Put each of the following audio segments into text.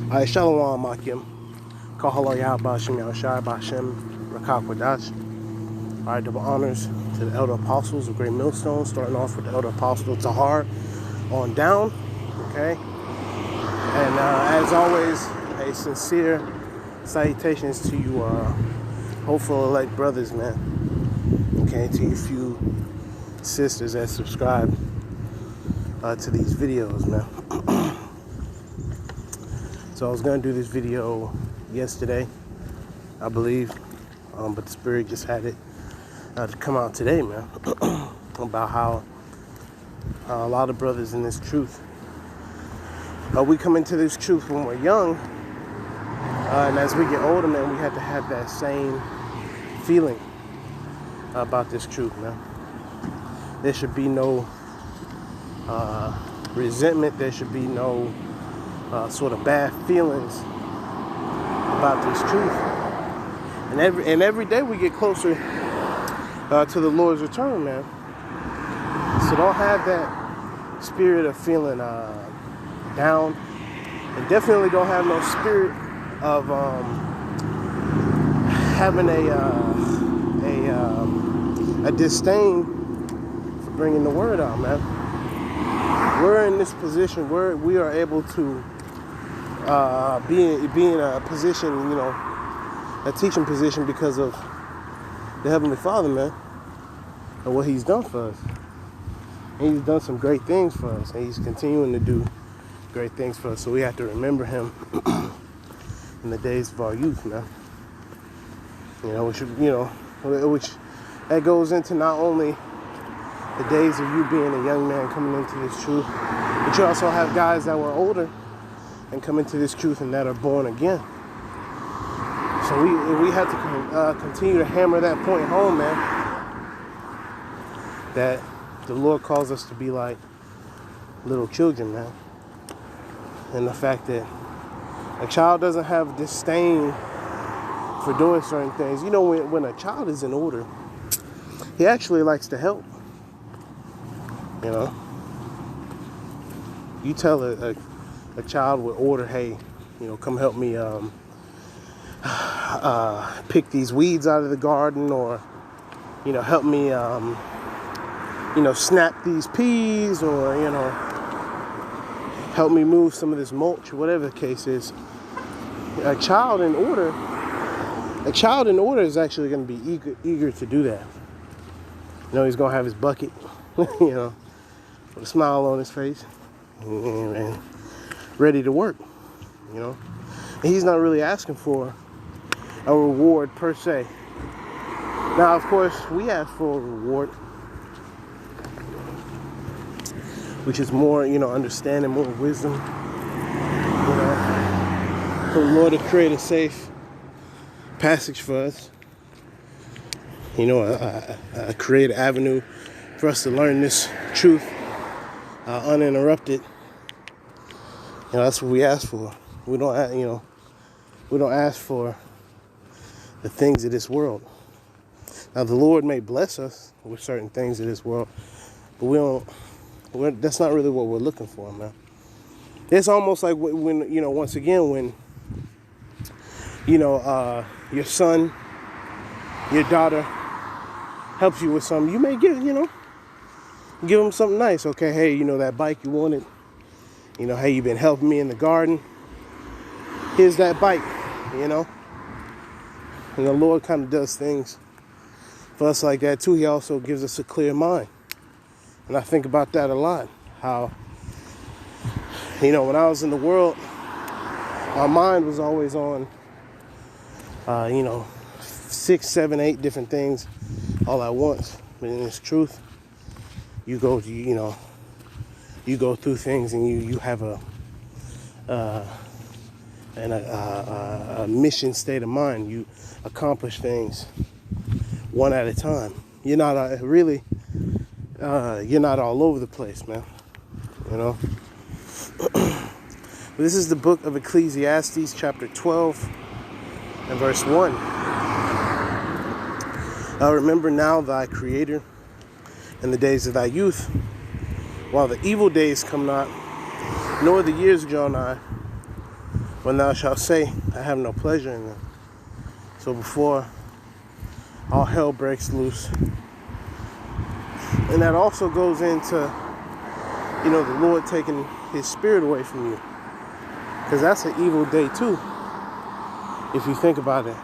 Alright, Shalom Akim. Kahala Yahbashim Yahushai Bashem Rakakwadash. Alright, double honors to the elder apostles of Great Millstone, starting off with the elder apostle Tahar on down. Okay? And as always, a sincere salutations to you, hopeful elect brothers, man. Okay, to you few sisters that subscribe to these videos, man. So I was gonna do this video yesterday, I believe, but the Spirit just had it to come out today, man, about how a lot of brothers in this truth, we come into this truth when we're young, and as we get older, man, we have to have that same feeling about this truth, man. There should be no resentment. There should be no sort of bad feelings about this truth. And every day we get closer to the Lord's return, man. So don't have that spirit of feeling down, and definitely don't have no spirit of having a disdain for bringing the word out, man. We're in this position where we are able to be in a position, you know, a teaching position because of the Heavenly Father, man, and what He's done for us. And He's done some great things for us, and He's continuing to do great things for us. So we have to remember Him in the days of our youth, man. You know, which that goes into not only the days of you being a young man coming into this truth, but you also have guys that were older and come into this truth and that are born again. So we have to continue to hammer that point home, man, that the Lord calls us to be like little children, man. And the fact that a child doesn't have disdain for doing certain things. You know, when a child is in order, he actually likes to help. You know, you tell a child with order, hey, you know, come help me pick these weeds out of the garden, or, you know, help me, you know, snap these peas, or, you know, help me move some of this mulch, or whatever the case is. A child in order is actually going to be eager to do that. You know, he's going to have his bucket, you know, with a smile on his face, and ready to work, you know. And he's not really asking for a reward per se. Now, of course, we ask for a reward, which is more, you know, understanding, more wisdom, you know, for the Lord to create a safe passage for us, you know, create an avenue for us to learn this truth uninterrupted. You know, that's what we ask for. We don't ask for the things of this world. Now, the Lord may bless us with certain things of this world, but that's not really what we're looking for, man. It's almost like when, you know, once again, when, you know, your son, your daughter helps you with something, you may give them something nice. Okay, hey, you know, that bike you wanted, you know, hey, you've been helping me in the garden, here's that bike, you know. And the Lord kind of does things for us like that too. He also gives us a clear mind. And I think about that a lot. How, you know, when I was in the world, my mind was always on, you know, 6, 7, 8 different things all at once. But in this truth, you go through things, and you have a mission state of mind. You accomplish things one at a time. You're not you're not all over the place, man. You know. This is the book of Ecclesiastes, chapter 12 and verse 1. Remember now thy Creator in the days of thy youth, while the evil days come not, nor the years draw nigh, when thou shalt say, I have no pleasure in them. So before all hell breaks loose. And that also goes into, the Lord taking his spirit away from you. Because that's an evil day too, if you think about it.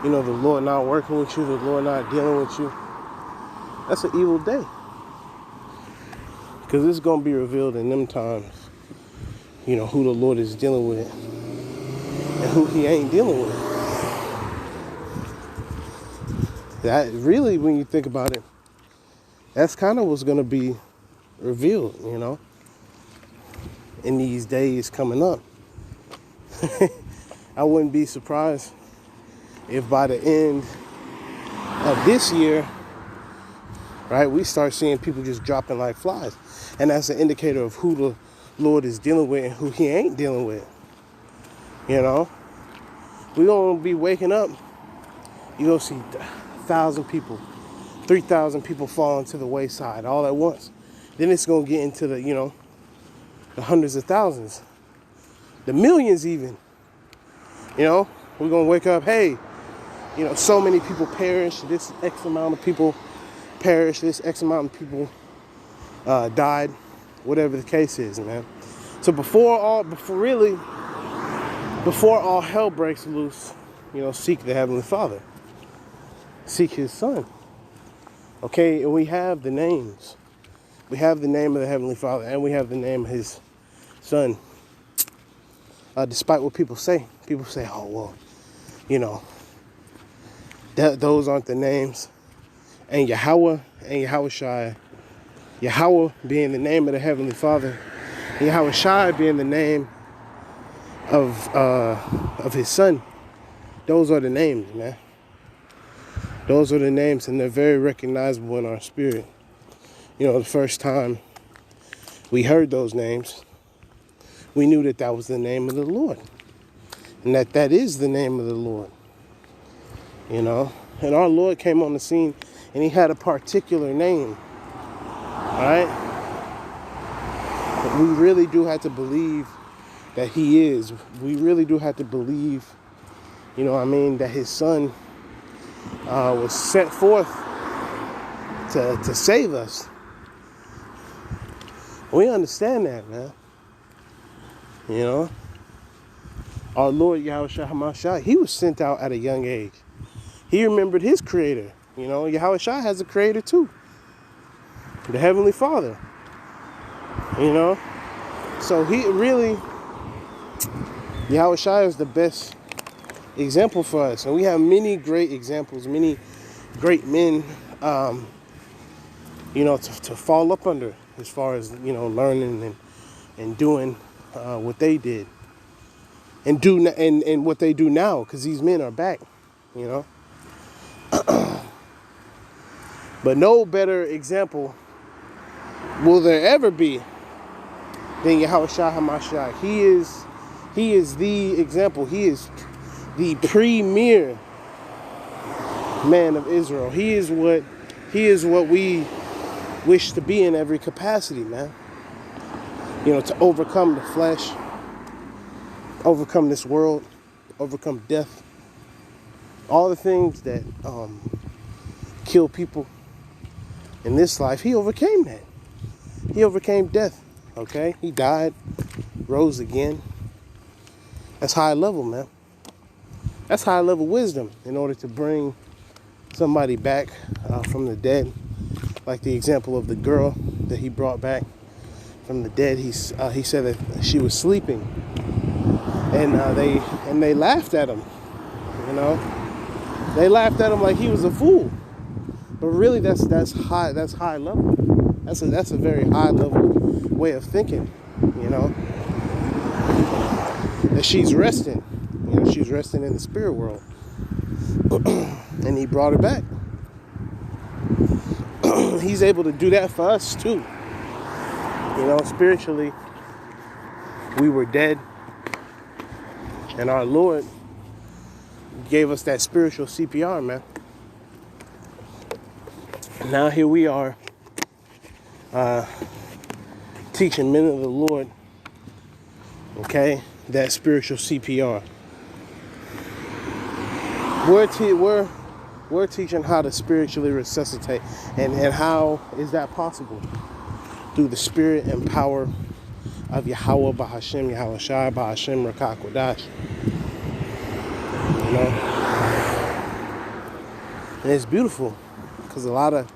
The Lord not working with you, the Lord not dealing with you. That's an evil day. Because it's going to be revealed in them times, who the Lord is dealing with and who he ain't dealing with. That really, when you think about it, that's kind of what's going to be revealed, in these days coming up. I wouldn't be surprised if by the end of this year, right, we start seeing people just dropping like flies. And that's an indicator of who the Lord is dealing with and who he ain't dealing with. We're going to be waking up. You're going to see 1,000 people, 3,000 people falling to the wayside all at once. Then it's going to get into the, the hundreds of thousands, the millions even. We're going to wake up, hey, so many people perish, this X amount of people perished, this X amount of people died, whatever the case is, man. So before all hell breaks loose, seek the Heavenly Father. Seek his Son. Okay, and we have the names. We have the name of the Heavenly Father, and we have the name of his Son. Despite what people say, oh, well, those aren't the names. And Yahweh and Yahushai, Yahweh being the name of the Heavenly Father, and Yahushai being the name of his Son. Those are the names, man. Those are the names, and they're very recognizable in our spirit. The first time we heard those names, we knew that that was the name of the Lord. And that is the name of the Lord. And our Lord came on the scene, and he had a particular name. All right? But we really do have to believe that he is. We really do have to believe, that his Son was sent forth to save us. We understand that, man. Our Lord Yahushua HaMashiach, he was sent out at a young age. He remembered his creator. Yahushua has a creator too. The Heavenly Father. So he really, Yahushua is the best example for us. And we have many great examples, many great men, to fall up under as far as, learning and doing what they did. And what they do now, because these men are back, But no better example will there ever be than Yahushua HaMashiach. He is the example. He is the premier man of Israel. He is what we wish to be in every capacity, man. To overcome the flesh, overcome this world, overcome death, all the things that kill people in this life. He overcame that. He overcame death. Okay, he died, rose again. That's high level, man. That's high level wisdom in order to bring somebody back from the dead, like the example of the girl that he brought back from the dead. He said that she was sleeping, and they laughed at him. They laughed at him like he was a fool. But really, that's high level. That's a very high level way of thinking. That she's resting. She's resting in the spirit world. And he brought her back. He's able to do that for us too. Spiritually, we were dead. And our Lord gave us that spiritual CPR, man. Now here we are, teaching men of the Lord, okay, that spiritual CPR. We're teaching how to spiritually resuscitate, and how is that possible? Through the spirit and power of Yahweh Bahashem, Yahweh Shai Bahashem Rakak Wadash. You know? And it's beautiful, because a lot of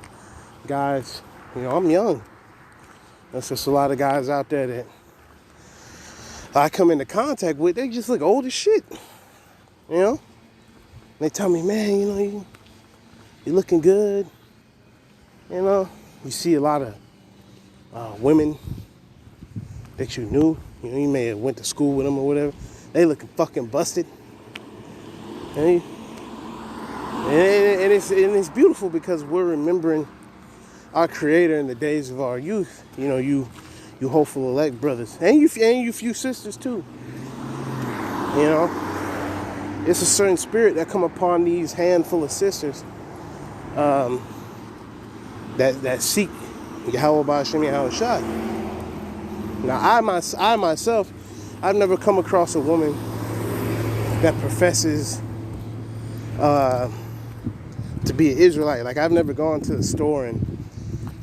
guys, you know, I'm young. There's just a lot of guys out there that I come into contact with, they just look old as shit. You know? They tell me, man, you know, you're looking good. You know? You see a lot of women that you knew. You know, you may have went to school with them or whatever. They looking fucking busted. And it's beautiful, because we're remembering our Creator in the days of our youth. You know, you hopeful elect brothers, and you few sisters too. You know, it's a certain spirit that come upon these handful of sisters that seek Yahweh Ba'Shem Yahweh Shai. Now, I myself, I've never come across a woman that professes to be an Israelite. Like, I've never gone to the store and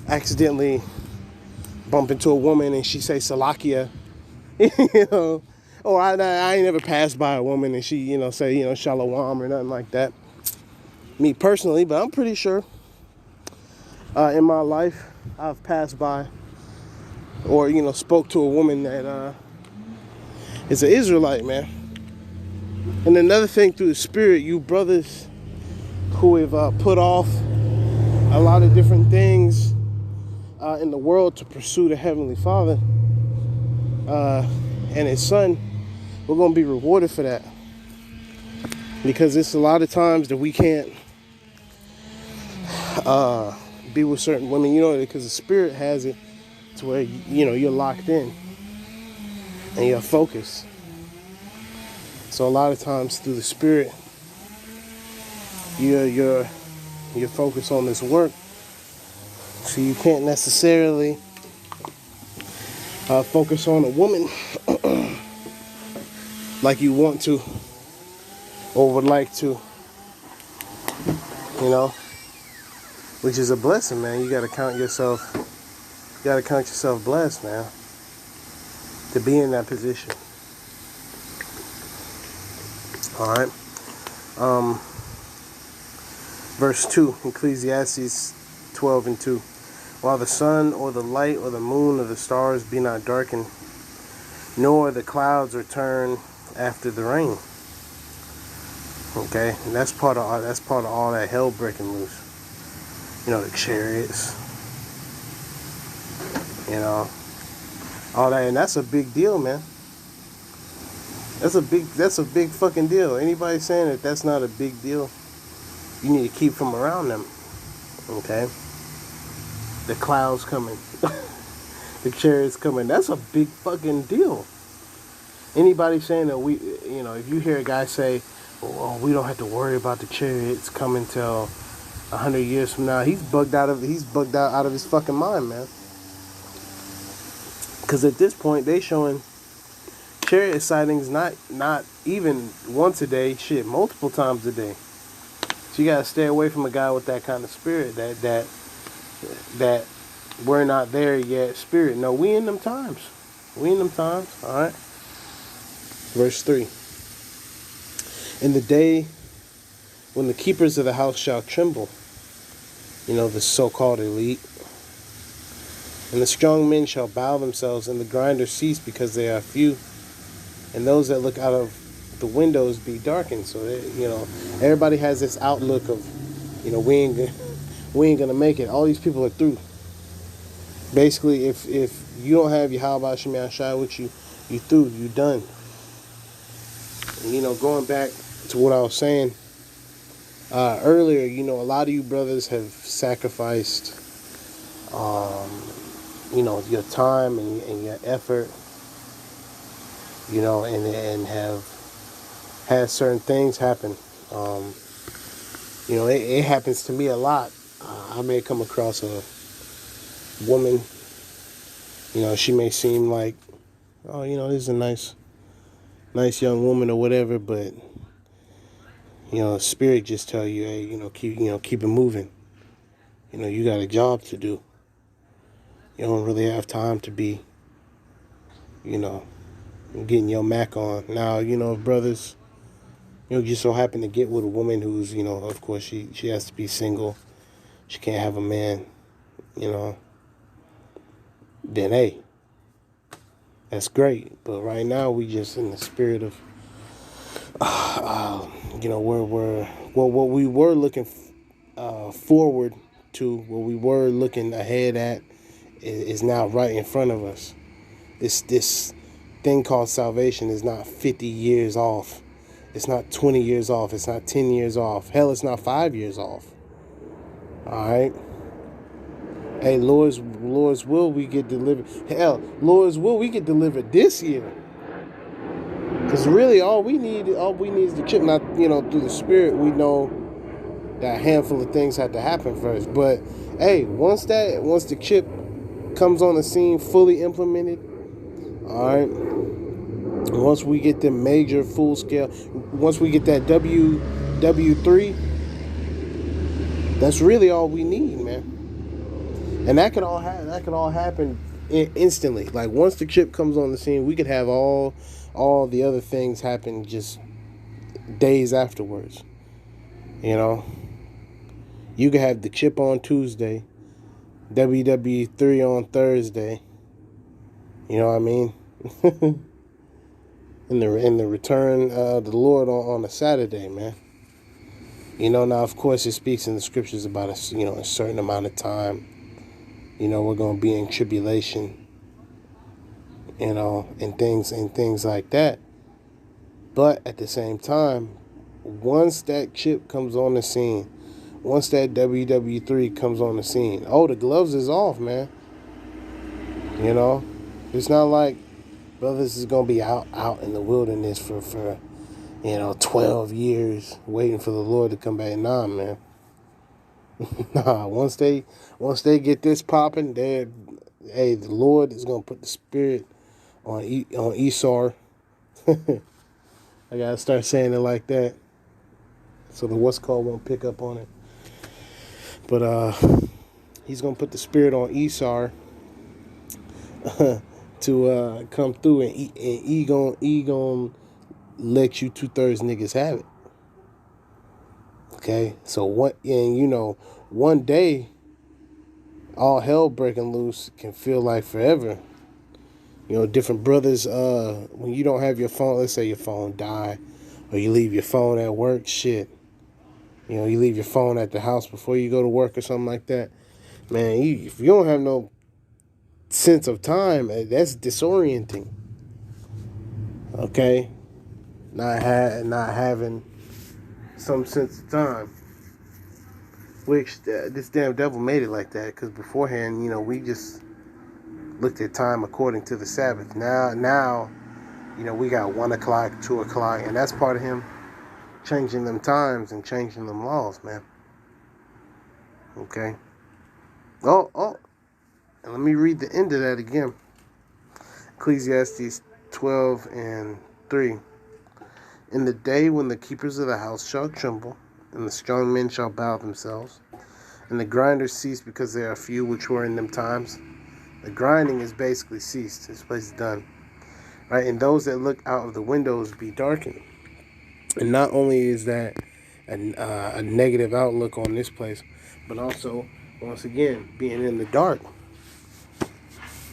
accidentally bump into a woman and she say Salakia, you know, or I ain't never passed by a woman and she, you know, say, you know, Shalom or nothing like that. Me personally, but I'm pretty sure in my life I've passed by or, you know, spoke to a woman that is an Israelite, man. And another thing, through the spirit, you brothers who have put off a lot of different things in the world to pursue the Heavenly Father and His Son, we're going to be rewarded for that. Because it's a lot of times that we can't be with certain women, you know, because the Spirit has it to where, you know, you're locked in and you're focused. So a lot of times through the Spirit, you're focused on this work. So you can't necessarily focus on a woman like you want to or would like to, you know, which is a blessing, man. You gotta count yourself blessed, man, to be in that position. All right. Verse 2, Ecclesiastes 12:2. While the sun or the light or the moon or the stars be not darkened, nor the clouds return after the rain. Okay, and that's part of all that hell breaking loose. You know, the chariots. You know, all that, and that's a big deal, man. That's a big fucking deal. Anybody saying that that's not a big deal, you need to keep from around them. Okay? The clouds coming. The chariots coming. That's a big fucking deal. Anybody saying that you know, if you hear a guy say, oh, we don't have to worry about the chariots coming till 100 years from now, he's bugged out of his fucking mind, man. Because at this point, they showing chariot sightings not even once a day, shit, multiple times a day. So you gotta stay away from a guy with that kind of spirit, that we're not there yet spirit. No, we in them times. All right. Verse 3. In the day when the keepers of the house shall tremble, you know, the so-called elite, and the strong men shall bow themselves, and the grinders cease because they are few, and those that look out of the windows be darkened. So that, you know, everybody has this outlook of, you know, we ain't gonna make it. All these people are through. Basically, if you don't have Yahweh Ba'Shem Yahweh Shai with you, you through, you done. And, you know, going back to what I was saying earlier, you know, a lot of you brothers have sacrificed, you know, your time and your effort, you know, and have had certain things happen. You know, it happens to me a lot. I may come across a woman, you know, she may seem like, oh, you know, this is a nice nice young woman or whatever, but spirit just tell you, hey, keep it moving. You got a job to do. You don't really have time to be, getting your Mac on. Now, brothers, just so happen to get with a woman who's, of course she has to be single. She can't have a man, then hey, that's great. But right now we just in the spirit of, what we were looking forward to, what we were looking ahead at, is now right in front of us. This thing called salvation is not 50 years off. It's not 20 years off. It's not 10 years off. Hell, it's not 5 years off. All right. Hey, Lord's will, we get delivered. Hell, Lord's will, we get delivered this year. Because really, all we need is the chip. Not, through the Spirit, we know that a handful of things had to happen first. But hey, once the chip comes on the scene, fully implemented, all right. Once we get the major full scale, once we get that W3, that's really all we need, man. And that could all happen instantly. Like once the chip comes on the scene, we could have all the other things happen just days afterwards. You could have the chip on Tuesday, WW3 on Thursday. You know what I mean? in the return of the Lord on a Saturday, man. Now of course it speaks in the scriptures about a certain amount of time. We're gonna be in tribulation, and things like that. But at the same time, once that chip comes on the scene, once that WW3 comes on the scene, the gloves is off, man. It's not like brothers is gonna be out in the wilderness for 12 years waiting for the Lord to come back. Nah, man. Nah, once they get this popping, the Lord is gonna put the Spirit on Esau. I gotta start saying it like that, so the what's called won't pick up on it. But he's gonna put the Spirit on Esau to come through, and he gonna let you 2/3 niggas have it. Okay, so one day, all hell breaking loose can feel like forever. Different brothers, when you don't have your phone, let's say your phone die, or you leave your phone at work, shit. You leave your phone at the house before you go to work or something like that. Man, if you don't have no sense of time, that's disorienting. Okay? Not having some sense of time. Which this damn devil made it like that, because beforehand, we just looked at time according to the Sabbath. Now, we got 1 o'clock, 2 o'clock, and that's part of him changing them times and changing them laws, man. Okay. Oh, and let me read the end of that again. Ecclesiastes 12:3. In the day when the keepers of the house shall tremble, and the strong men shall bow themselves, and the grinders cease because there are few which were in them times. The grinding is basically ceased. This place is done. Right? And those that look out of the windows be darkened. And not only is that a negative outlook on this place, but also, once again, being in the dark.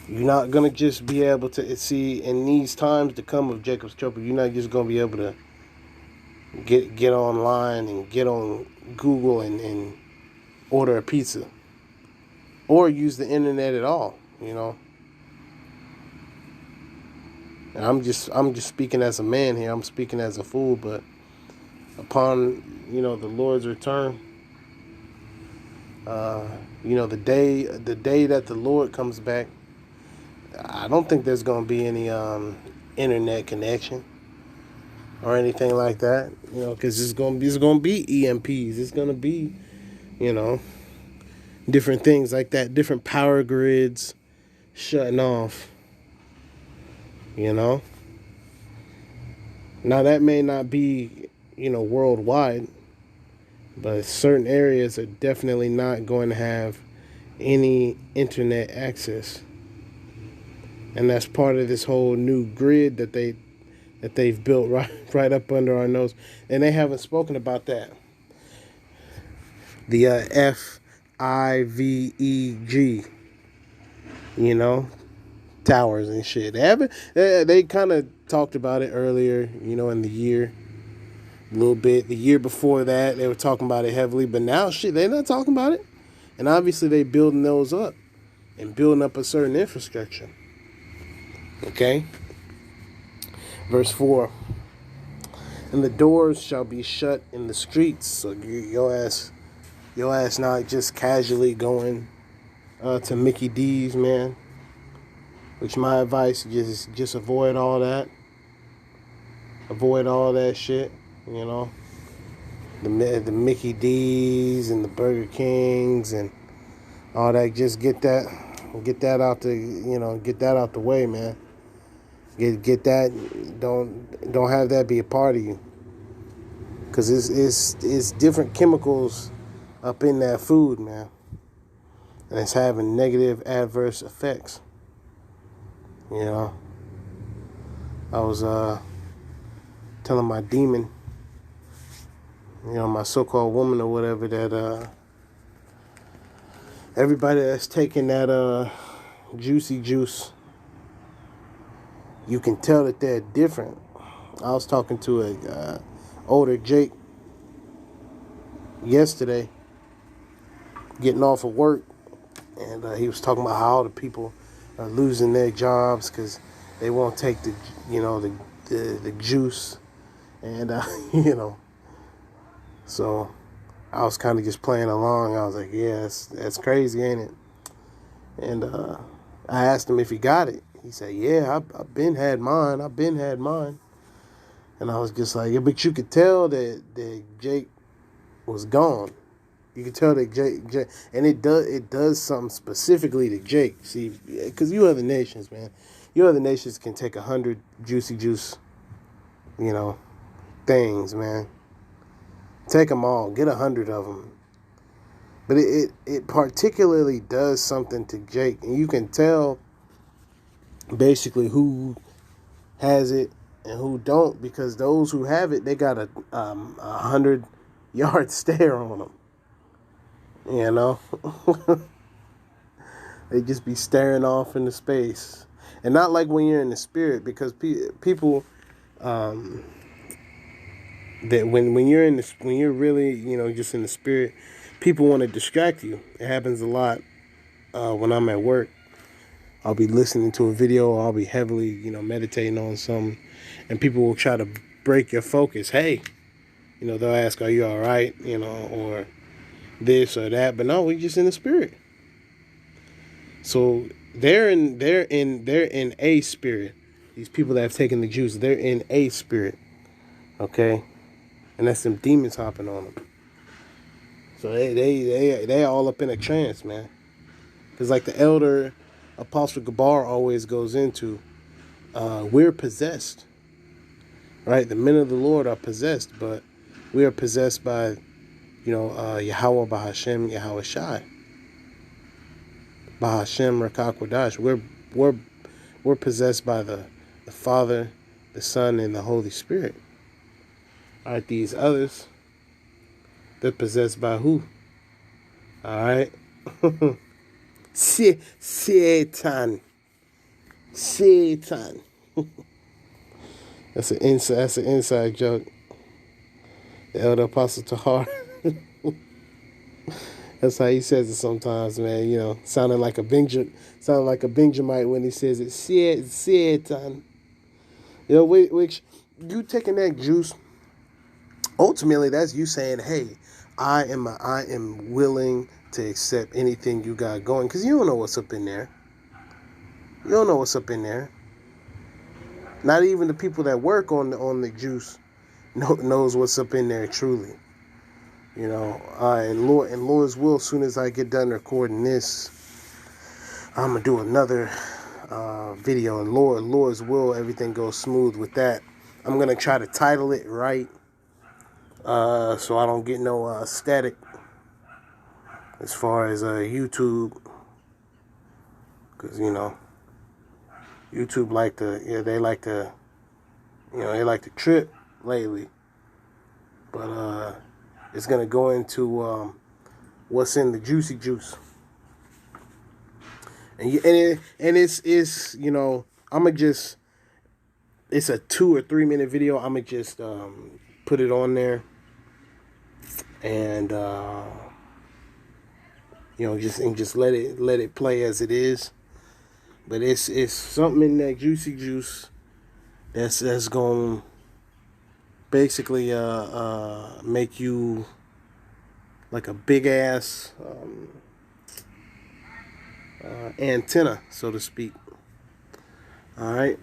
You're not going to just be able to see in these times to come of Jacob's trouble. You're not just going to be able to get online and get on Google and order a pizza. Or use the internet at all, And I'm just speaking as a man here. I'm speaking as a fool, but upon, the Lord's return, the day that the Lord comes back, I don't think there's going to be any internet connection or anything like that, because it's going to be EMPs. It's going to be, different things like that, different power grids shutting off, Now that may not be, worldwide, but certain areas are definitely not going to have any internet access. And that's part of this whole new grid that they've built right up under our nose. And they haven't spoken about that. The FIVEG, towers and shit. They kind of talked about it earlier, in the year. A little bit. The year before that, they were talking about it heavily. But now, shit, they're not talking about it. And obviously, they building those up and building up a certain infrastructure. Okay? Verse 4. And the doors shall be shut in the streets. So your ass not just casually going to Mickey D's, man. Which my advice is just avoid all that. Avoid all that shit, The Mickey D's and the Burger Kings and all that. Just get that out the way, man. Get that. Don't have that be a part of you. Cause it's different chemicals up in that food, man, and it's having negative adverse effects. I was telling my demon, my so-called woman or whatever, that everybody that's taking that juicy juice, you can tell that they're different. I was talking to a older Jake yesterday, getting off of work, and he was talking about how all the people are losing their jobs because they won't take the juice, and so I was kind of just playing along. I was like, yeah, that's crazy, ain't it? And I asked him if he got it. He said, yeah, I've been had mine. And I was just like, yeah, but you could tell that Jake was gone. You can tell that Jake, and it does something specifically to Jake. See, because you other nations, man, you other nations can take 100 juicy juice, things, man. Take them all, get 100 of them. But it particularly does something to Jake, and you can tell basically who has it and who don't, because those who have it, they got a 100-yard stare on them. They just be staring off into space, and not like when you're in the spirit, because people that when you're really just in the spirit, people want to distract you. It happens a lot when I'm at work. I'll be listening to a video, or I'll be heavily meditating on something, and people will try to break your focus. Hey, they'll ask, "Are you all right?" Or this or that, but no, we just in the spirit. So they're in a spirit. These people that have taken the juice, they're in a spirit. Okay, and that's some demons hopping on them. So they all up in a trance, man. Because like the elder Apostle Gabar always goes into, we're possessed, right? The men of the Lord are possessed, but we are possessed by, Yahweh Bahashem, Yahweh Shai, Bahashem Rakakwadash. We're possessed by the Father, the Son, and the Holy Spirit. All right, these others, they're possessed by who? All right. Satan. That's an inside joke. The elder Apostle Tahar. That's how he says it sometimes, man. Sounding like a Benjamite when he says it. Satan. Which you taking that juice. Ultimately, that's you saying, "Hey, I am willing to accept anything you got going," because you don't know what's up in there. You don't know what's up in there. Not even the people that work on the juice knows what's up in there truly. And Lord's will, as soon as I get done recording this, I'm gonna do another video. And Lord's will, everything goes smooth with that. I'm going to try to title it right so I don't get no static as far as YouTube. Because, YouTube they like to trip lately. But it's going to go into what's in the juicy juice. And it's I'm going to just, it's a 2 or 3 minute video. I'm going to just put it on there. And, just let it play as it is. But it's something in that juicy juice that's going to basically make you like a big ass antenna, so to speak. All right.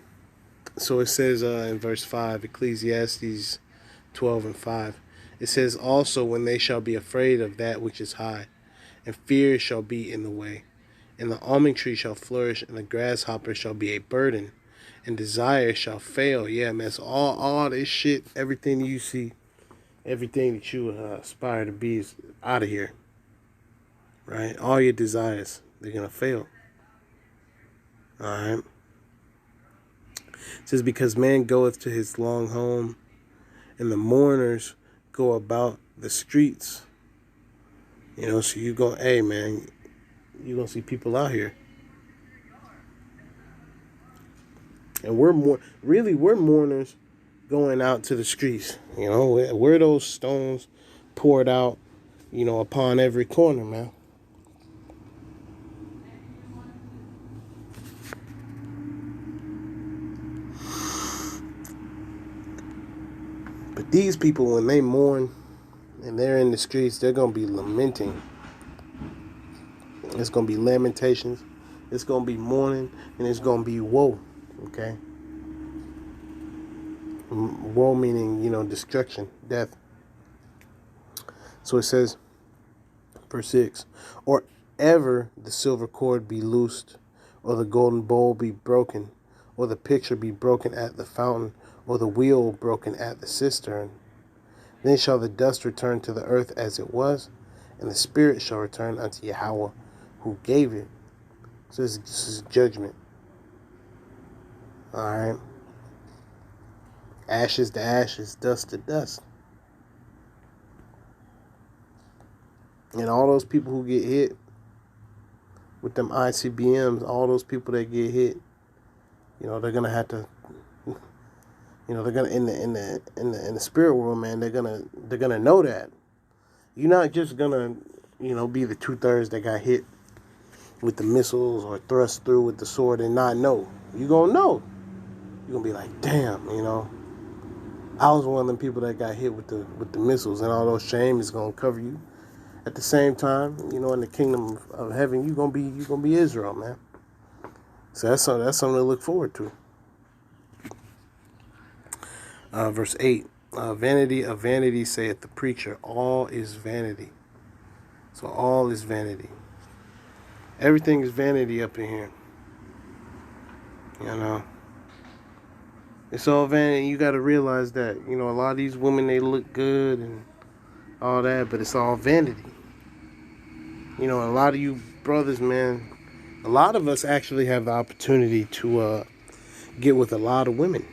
So it says in verse 5, Ecclesiastes 12:5, it says, also when they shall be afraid of that which is high, and fear shall be in the way, and the almond tree shall flourish, and the grasshopper shall be a burden, and desire shall fail. Yeah, man, it's all this shit, everything you see, everything that you aspire to be is out of here. Right? All your desires, they're going to fail. All right? It says, because man goeth to his long home, and the mourners go about the streets. So you go, hey, man, you're going to see people out here. And we're mourners going out to the streets. We're those stones poured out, upon every corner, man. But these people, when they mourn and they're in the streets, they're going to be lamenting. It's going to be lamentations. It's going to be mourning. And it's going to be woe. Okay? Woe meaning, destruction, death. So it says, verse 6, or ever the silver cord be loosed, or the golden bowl be broken, or the pitcher be broken at the fountain, or the wheel broken at the cistern. Then shall the dust return to the earth as it was, and the spirit shall return unto Yahweh who gave it. So this is judgment. Alright. Ashes to ashes, dust to dust. And all those people who get hit with them ICBMs, all those people that get hit, they're gonna have to, they're gonna in the spirit world, man. They're gonna know that. You're not just gonna, be the 2/3 that got hit with the missiles or thrust through with the sword and not know. You're gonna know. You're gonna be like, damn, I was one of them people that got hit with the missiles, and all those shame is gonna cover you. At the same time, in the kingdom of heaven, you're gonna be Israel, man. So that's something to look forward to. Verse 8, vanity of vanity saith the preacher, all is vanity. So all is vanity. Everything is vanity up in here. It's all vanity. You got to realize that, a lot of these women, they look good and all that, but it's all vanity. A lot of you brothers, man, a lot of us actually have the opportunity to get with a lot of women.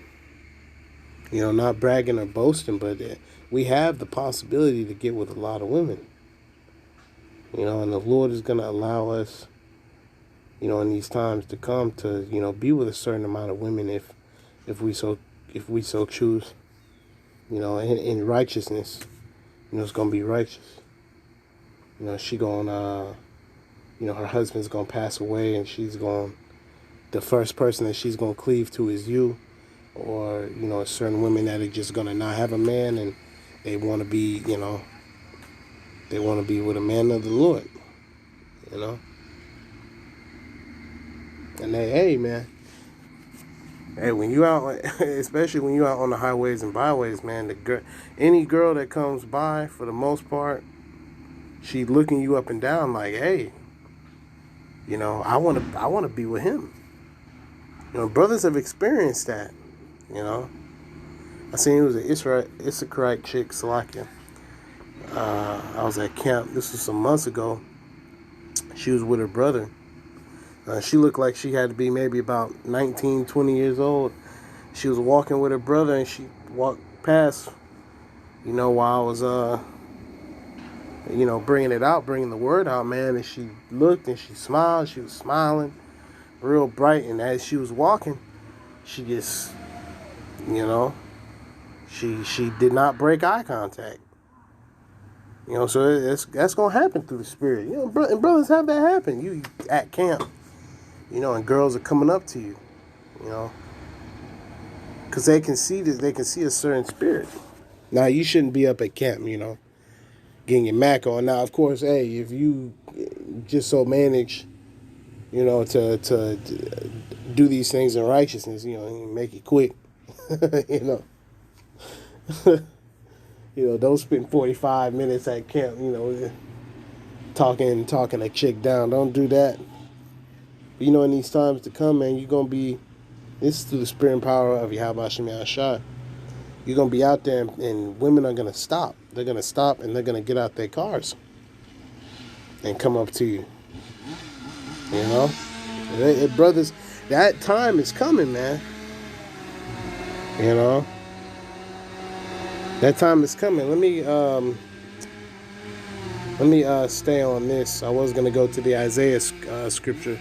Not bragging or boasting, but we have the possibility to get with a lot of women. And the Lord is going to allow us, in these times to come to, be with a certain amount of women if we so choose, in righteousness. It's going to be righteous. She going her husband's going to pass away, and the first person that she's going to cleave to is you. Or, certain women that are just going to not have a man, and they want to be, they want to be with a man of the Lord, And hey, man, when you out, especially when you out on the highways and byways, man, any girl that comes by, for the most part, she looking you up and down like, hey, I want to be with him. Brothers have experienced that, I seen it was an Issacharite chick, Salakia. I was at camp. This was some months ago. She was with her brother. She looked like she had to be maybe about 19, 20 years old. She was walking with her brother, and she walked past, while I was, bringing it out, bringing the word out, man. And she looked and she smiled. She was smiling, real bright. And as she was walking, she just, she did not break eye contact. So that's gonna happen through the spirit. And brothers have that happen. You at camp, and girls are coming up to you, because they can see this. They can see a certain spirit. Now you shouldn't be up at camp, getting your Mac on. Now, of course, hey, if you just so manage, to do these things in righteousness, make it quick, don't spend 45 minutes at camp, talking a chick down. Don't do that. But, in these times to come, man, you're gonna be. This is through the spirit and power of Yahweh Shem Yahshua. You're going to be out there, and women are going to stop. They're going to stop, and they're going to get out their cars and come up to you. Brothers, that time is coming, man. That time is coming. Let me stay on this. I was going to go to the Isaiah scripture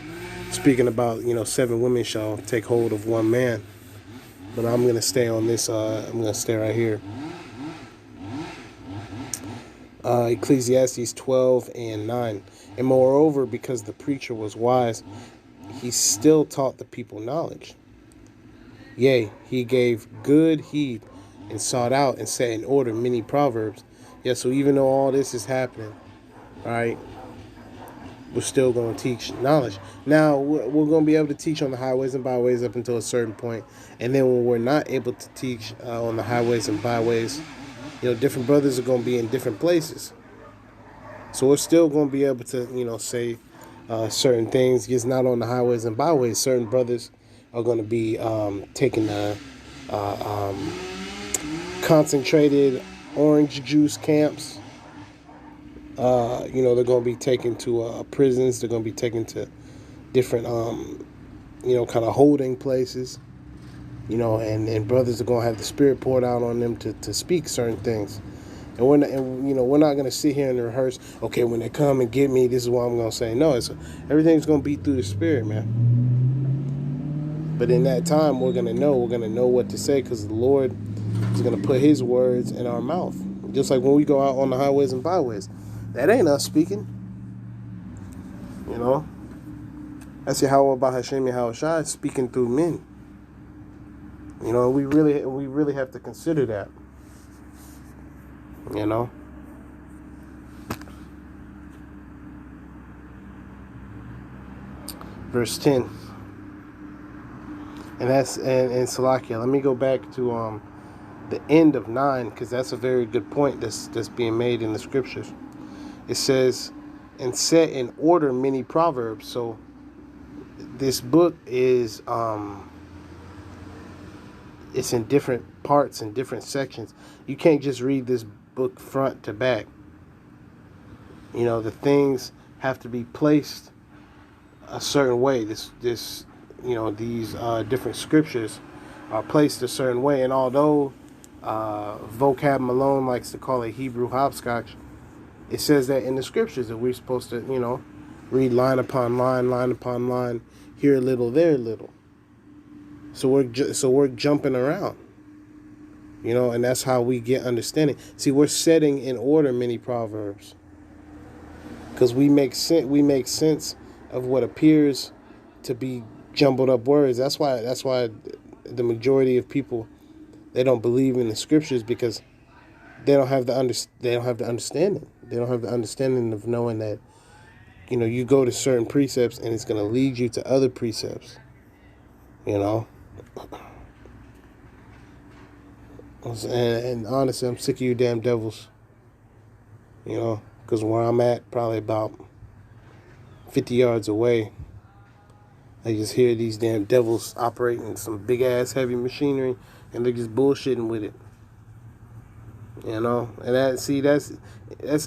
speaking about, 7 women shall take hold of one man. But I'm going to stay on this. I'm going to stay right here. Ecclesiastes 12:9. And moreover, because the preacher was wise, he still taught the people knowledge. Yea, he gave good heed and sought out and set in order many proverbs. Yeah, so even though all this is happening, right, we're still going to teach knowledge. Now, we're going to be able to teach on the highways and byways up until a certain point. And then when we're not able to teach on the highways and byways, different brothers are going to be in different places. So we're still going to be able to, say certain things, just not on the highways and byways. Certain brothers are going to be taking concentrated orange juice camps. They're going to be taken to prisons. They're going to be taken to different, kind of holding places. And brothers are going to have the spirit poured out on them to speak certain things. And we're not going to sit here and rehearse, okay, when they come and get me, this is what I'm going to say. No, everything's going to be through the spirit, man. But in that time, we're going to know what to say, because the Lord is going to put his words in our mouth. Just like when we go out on the highways and byways. That ain't us speaking. That's Yahweh Bahashem Yahushua speaking through men. We really have to consider that. Verse 10. And that's and Salakia. Let me go back to the end of 9, because that's a very good point that's being made in the scriptures. It says, and set in order many proverbs. So this book is it's in different parts and different sections. You can't just read this book front to back. The things have to be placed a certain way. These different scriptures are placed a certain way. And although Vocab Malone likes to call it Hebrew hopscotch, it says that in the scriptures that we're supposed to, read line upon line, here a little, there a little. So we're jumping around, and that's how we get understanding. See, we're setting in order many proverbs, because we make sense of what appears to be jumbled up words. That's why the majority of people, they don't believe in the scriptures, because they don't have the understanding. They don't have the understanding of knowing that, you go to certain precepts and it's going to lead you to other precepts. And honestly, I'm sick of you damn devils. Because where I'm at, probably about 50 yards away, I just hear these damn devils operating some big ass heavy machinery, and they're just bullshitting with it. You know, and that's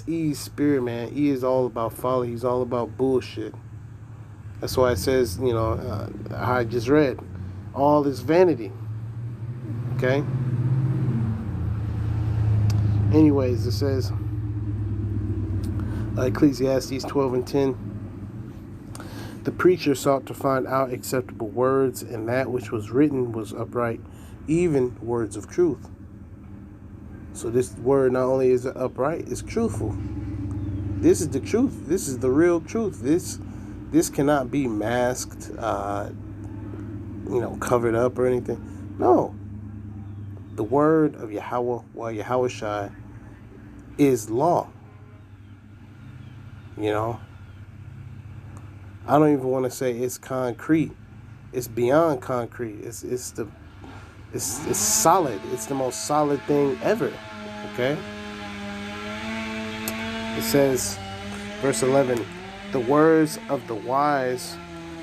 E's spirit, man. E is all about folly. He's all about bullshit. That's why it says, how I just read, all is vanity. Okay. Anyways, it says, Ecclesiastes 12:10. The preacher sought to find out acceptable words, and that which was written was upright, even words of truth. So this word not only is upright, it's truthful. This is the truth. This is the real truth. This cannot be masked, covered up or anything. No. The word of Yahweh, Yahweh Shai, is law. I don't even want to say it's concrete. It's beyond concrete. It's solid. It's the most solid thing ever. Okay? It says, verse 11, the words of the wise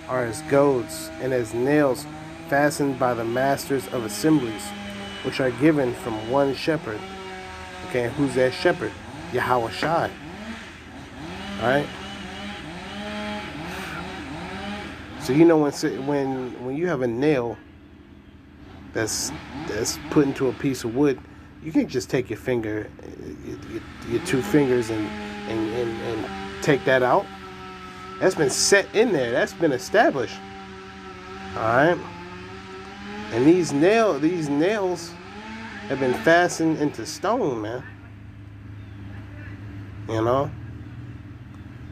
are as goads and as nails fastened by the masters of assemblies, which are given from one shepherd. Okay, and who's that shepherd? Yahweh Shai. Alright? So when you have a nail that's put into a piece of wood, you can't just take your finger, your two fingers, and take that out. That's been set in there. That's been established. All right. And these nails have been fastened into stone, man.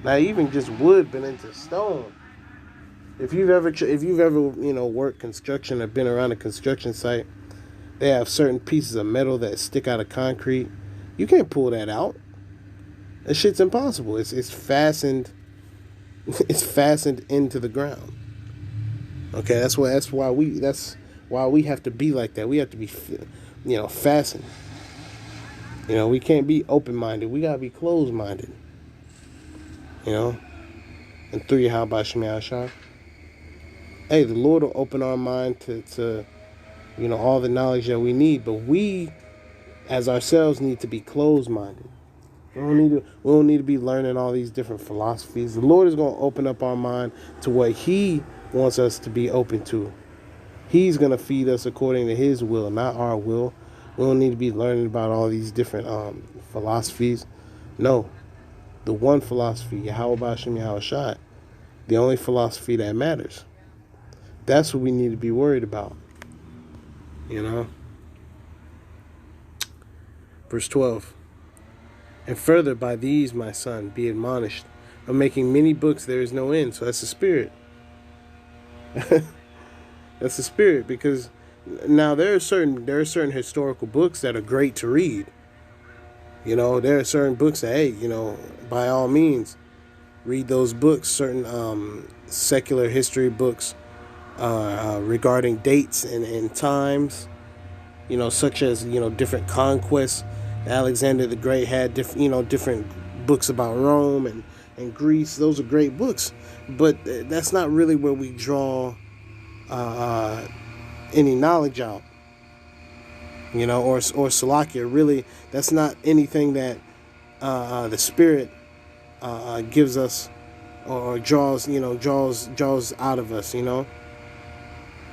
Now even just wood been into stone. If you've ever worked construction or been around a construction site, they have certain pieces of metal that stick out of concrete. You can't pull that out. That shit's impossible. It's fastened. It's fastened into the ground. Okay, that's why we have to be like that. We have to be, fastened. We can't be open-minded. We gotta be closed-minded. And through Yahweh Shai Shai. Hey, the Lord will open our mind to all the knowledge that we need, but we, as ourselves, need to be closed-minded. We don't need to be learning all these different philosophies. The Lord is going to open up our mind to what He wants us to be open to. He's going to feed us according to His will, not our will. We don't need to be learning about all these different philosophies. No. The one philosophy, Yahweh B'Shem Yahweh Shai, the only philosophy that matters. That's what we need to be worried about. Verse 12. And further, by these, my son, be admonished. Of making many books there is no end. So that's the spirit. That's the spirit, because now there are certain historical books that are great to read. There are certain books that, hey, by all means, read those books. Certain secular history books regarding dates and times, such as different conquests. Alexander the Great had different books about Rome and Greece. Those are great books, but that's not really where we draw any knowledge out. Or Salakia. Really, that's not anything that the Spirit gives us or draws out of us.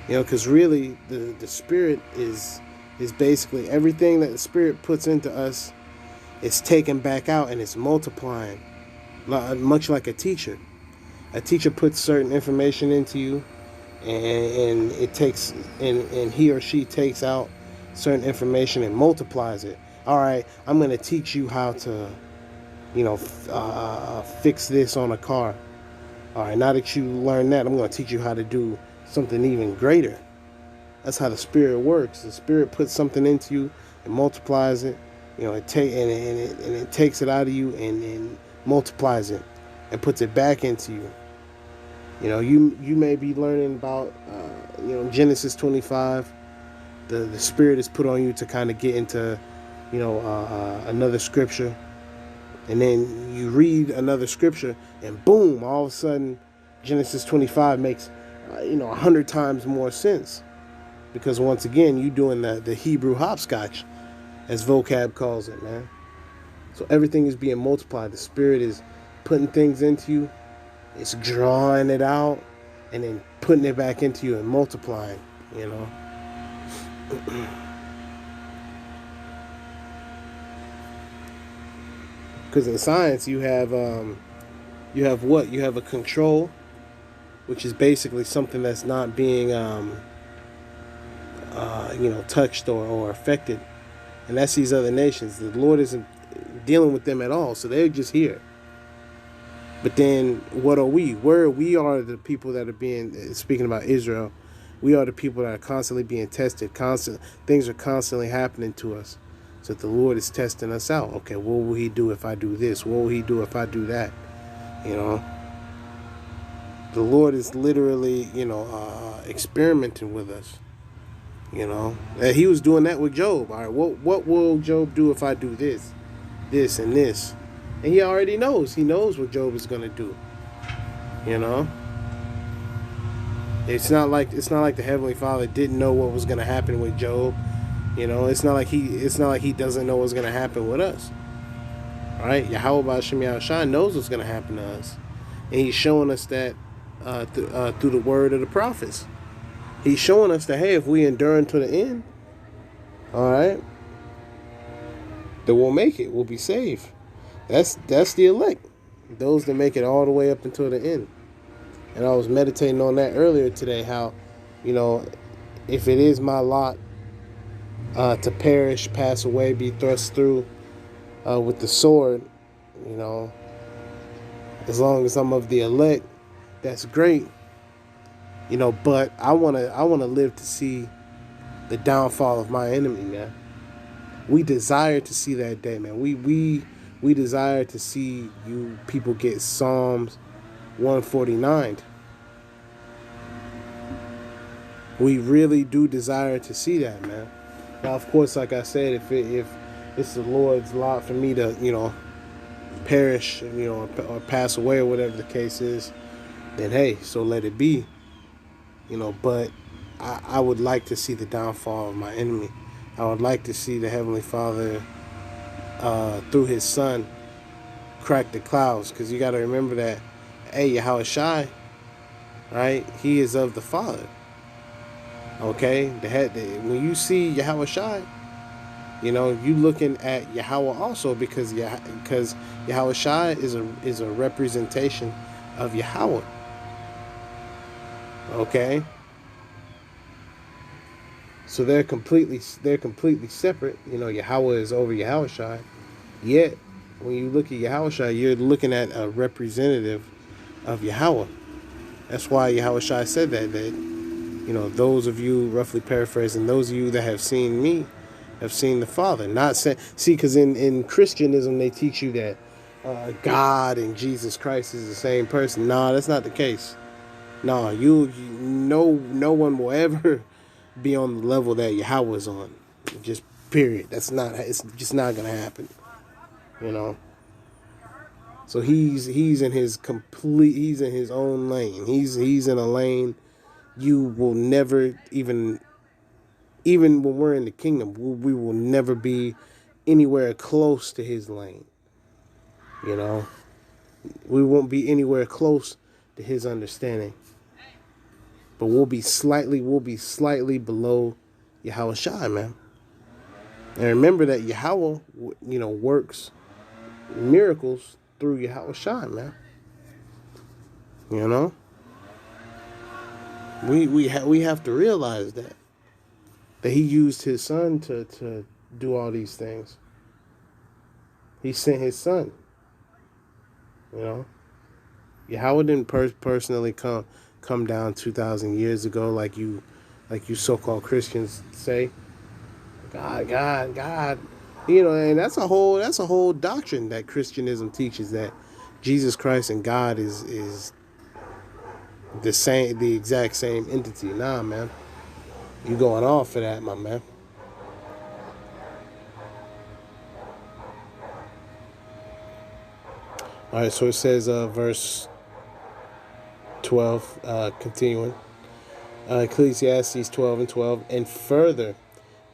Because really the Spirit is basically everything that the Spirit puts into us is taken back out and it's multiplying, much like a teacher. A teacher puts certain information into you, and it takes and he or she takes out certain information and multiplies it. All right, I'm going to teach you how to fix this on a car. All right, now that you learn that, I'm going to teach you how to do something even greater. That's how the Spirit works. The Spirit puts something into you and multiplies it. It takes it out of you and multiplies it and puts it back into you. You may be learning about Genesis 25. The Spirit is put on you to kind of get into another scripture, and then you read another scripture, and boom, all of a sudden Genesis 25 makes 100 times more sense. Because once again, you doing the Hebrew hopscotch, as vocab calls it, man. So everything is being multiplied. The Spirit is putting things into you. It's drawing it out and then putting it back into you and multiplying, you know. Because in science, you have what? You have a control, which is basically something that's not being touched or affected, and that's these other nations. The Lord isn't dealing with them at all, so they're just here. But then, what are we? We are the people that are being, speaking about Israel, we are the people that are constantly being tested. Things are constantly happening to us. So the Lord is testing us out. Okay, what will He do if I do this? What will He do if I do that? You know, the Lord is literally, experimenting with us. You know, and He was doing that with Job. All right, what will Job do if I do this, and this? And He already knows. He knows what Job is going to do. You know, it's not like the Heavenly Father didn't know what was going to happen with Job. You know, it's not like he doesn't know what's going to happen with us. All right, Yahweh B'Shem Yahushua knows what's going to happen to us, and He's showing us that through the word of the prophets. He's showing us that, hey, if we endure unto the end, all right, then we'll make it. We'll be saved. That's the elect, those that make it all the way up until the end. And I was meditating on that earlier today, how, if it is my lot to perish, pass away, be thrust through with the sword, as long as I'm of the elect, that's great. But I wanna live to see the downfall of my enemy, man. We desire to see that day, man. We desire to see you people get Psalms 149. We really do desire to see that, man. Now, of course, like I said, if it's the Lord's lot for me to, perish, or pass away, or whatever the case is, then hey, so let it be. But I would like to see the downfall of my enemy. I would like to see the Heavenly Father, through His Son, crack the clouds. Because you got to remember that, hey, Yahweh Shai, right? He is of the Father. Okay? When you see Yahweh Shai, you looking at Yahweh also, because Yahweh Shai is a representation of Yahweh. Okay? So they're completely separate. Yahweh is over Yahweh Shai. Yet, when you look at Yahweh Shai, you're looking at a representative of Yahweh. That's why Yahweh Shai said that those of you, roughly paraphrasing, those of you that have seen me have seen the Father. Not saying, because in Christianism they teach you that God and Jesus Christ is the same person. No, that's not the case. No, no one will ever be on the level that Yahweh's on. Just period. It's just not gonna happen. So he's in his own lane. He's in a lane you will never even when we're in the kingdom, we will never be anywhere close to his lane. We won't be anywhere close to his understanding. But we'll be slightly below Yahweh Shai, man. And remember that Yahweh, works miracles through Yahweh Shai, man. We have to realize that He used His Son to do all these things. He sent His Son. Yahweh didn't personally come down 2,000 years ago, like you so-called Christians say. God. And that's a whole doctrine that Christianism teaches, that Jesus Christ and God is the exact same entity. Nah, man. You going off for that, my man. All right, so it says, verse 12, continuing. Ecclesiastes 12:12. And further,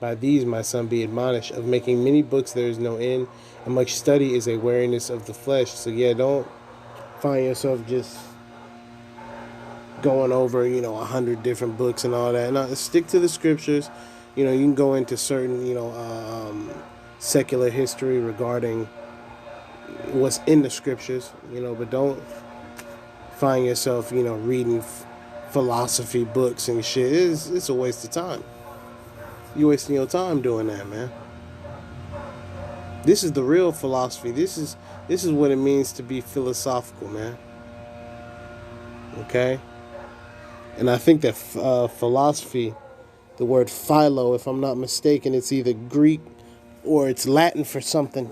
by these, my son, be admonished, of making many books there is no end, and much study is a weariness of the flesh. So yeah, don't find yourself just going over, 100 different books and all that. No, stick to the scriptures. You can go into certain, secular history regarding what's in the scriptures, but don't find yourself, reading philosophy books and shit. It's a waste of time. You're wasting your time doing that, man. This is the real philosophy. This is what it means to be philosophical, man. Okay? And I think that philosophy, the word philo, if I'm not mistaken, it's either Greek or it's Latin for something.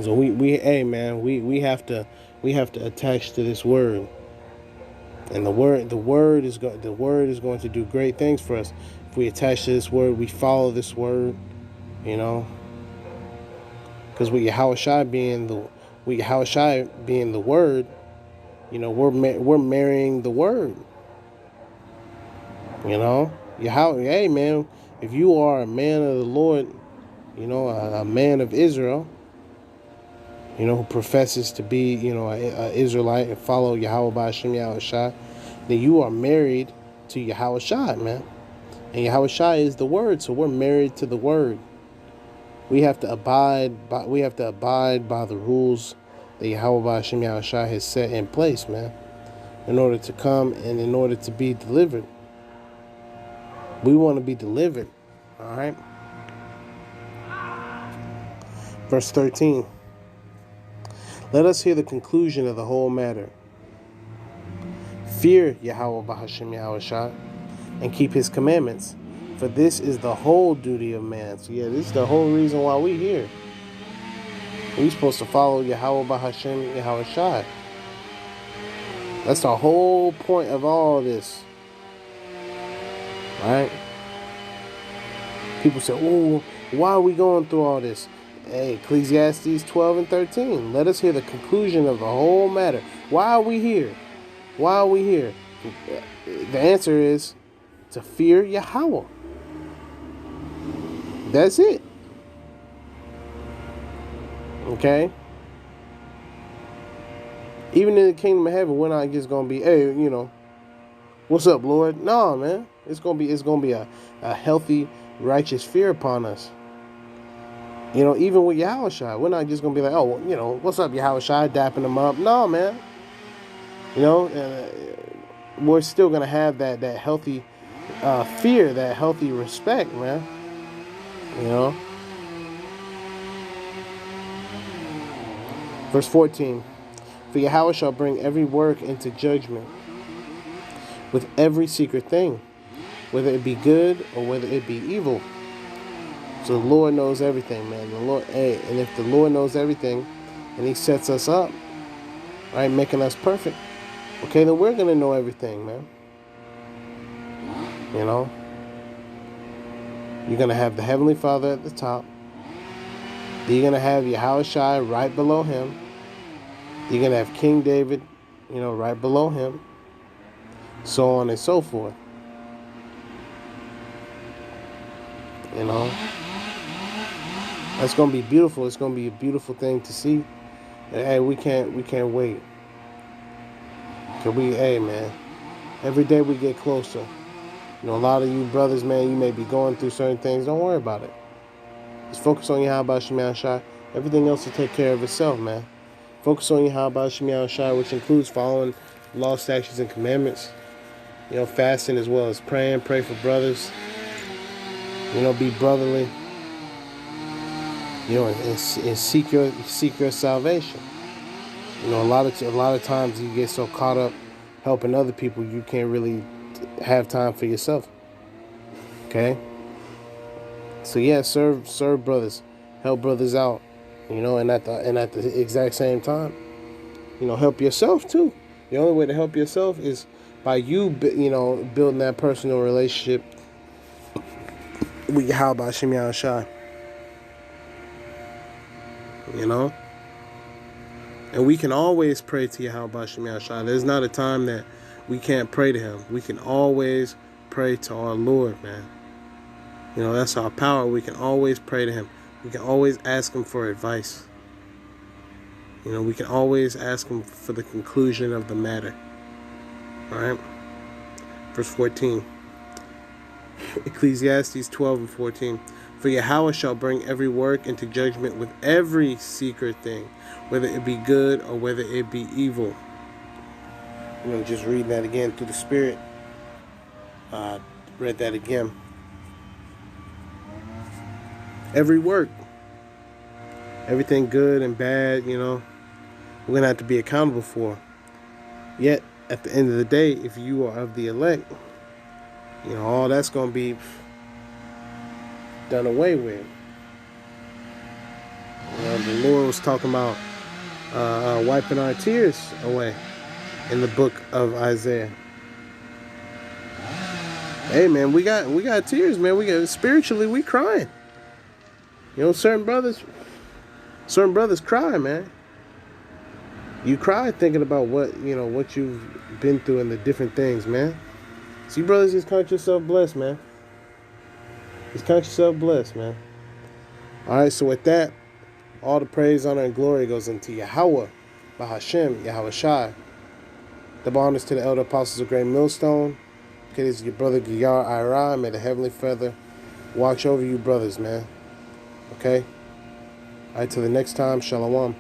So we have to attach to this word. And the word is going to do great things for us if we attach to this word. We follow this word, because with Yahushua being the word, we're marrying the word. Hey man, if you are a man of the Lord, a man of Israel, who professes to be, an Israelite and follow Yahweh Ba'Shem Yahushua, then you are married to Yahushua, man. And Yahushua is the word, so we're married to the word. We have to abide by the rules that Yahweh Ba'Shem Yahushua has set in place, man, in order to come and in order to be delivered. We want to be delivered, all right? Verse 13. Let us hear the conclusion of the whole matter. Fear Yahweh Ba'Shem Yahushua and keep his commandments, for this is the whole duty of man. So yeah, this is the whole reason why we're here. We're supposed to follow Yahweh Ba'Shem Yahushua. That's the whole point of all this. Right? People say, oh, why are we going through all this? Hey, Ecclesiastes 12:13. Let us hear the conclusion of the whole matter. Why are we here? Why are we here? The answer is to fear Yahweh. That's it. Okay? Even in the kingdom of heaven, we're not just gonna be, hey, what's up, Lord? No, man. It's gonna be a healthy, righteous fear upon us. Even with Yahushua, we're not just going to be like, oh, what's up, Yahushua, dapping them up. No, man. We're still going to have that healthy fear, that healthy respect, man. Verse 14. For Yahushua shall bring every work into judgment with every secret thing, whether it be good or whether it be evil. So the Lord knows everything, man. And if the Lord knows everything and he sets us up, right, making us perfect, okay, then we're going to know everything, man. You're going to have the Heavenly Father at the top. You're going to have Yahushua right below him. You're going to have King David, right below him. So on and so forth. That's gonna be beautiful. It's gonna be a beautiful thing to see. And, hey, we can't wait. Hey man, every day we get closer. A lot of you brothers, man, you may be going through certain things. Don't worry about it. Just focus on Yahweh Ba'Shem Yahushua. Everything else will take care of itself, man. Focus on Yahweh Ba'Shem Yahushua, which includes following law, statutes, and commandments. Fasting as well as praying. Pray for brothers. Be brotherly. And seek your salvation. A lot of times you get so caught up helping other people, you can't really have time for yourself. Okay. So yeah, serve brothers, help brothers out. And at the exact same time, help yourself too. The only way to help yourself is by you, building that personal relationship with Yahweh Ba'Shem Yahushua. And we can always pray to Yahweh Bashem Yahshua. There's not a time that we can't pray to him. We can always pray to our Lord, man. You know, that's our power. We can always pray to him. We can always ask him for advice. You know, we can always ask him for the conclusion of the matter. All right? Verse 14. Ecclesiastes 12 and 14. For Yahweh shall bring every work into judgment with every secret thing, whether it be good or whether it be evil. You know, just reading that again through the Spirit. Read that again. Every work. Everything good and bad, you know, we're going to have to be accountable for. Yet, at the end of the day, if you are of the elect, you know, all that's going to be done away with. You know, the Lord was talking about wiping our tears away in the book of Isaiah. Hey, man, we got tears, man. We got spiritually, we crying. You know, certain brothers cry, man. You cry thinking about what you've been through and the different things, man. See, brothers, just count yourself blessed, man. Just count yourself blessed, man. All right, so with that, all the praise, honor, and glory goes into Yahweh, Bahashem, Yahweh Shai. The honors to the elder apostles of Great Millstone. Okay, this is your brother Giyar Ira. May the heavenly feather watch over you, brothers, man. Okay? All right, till the next time, Shalom.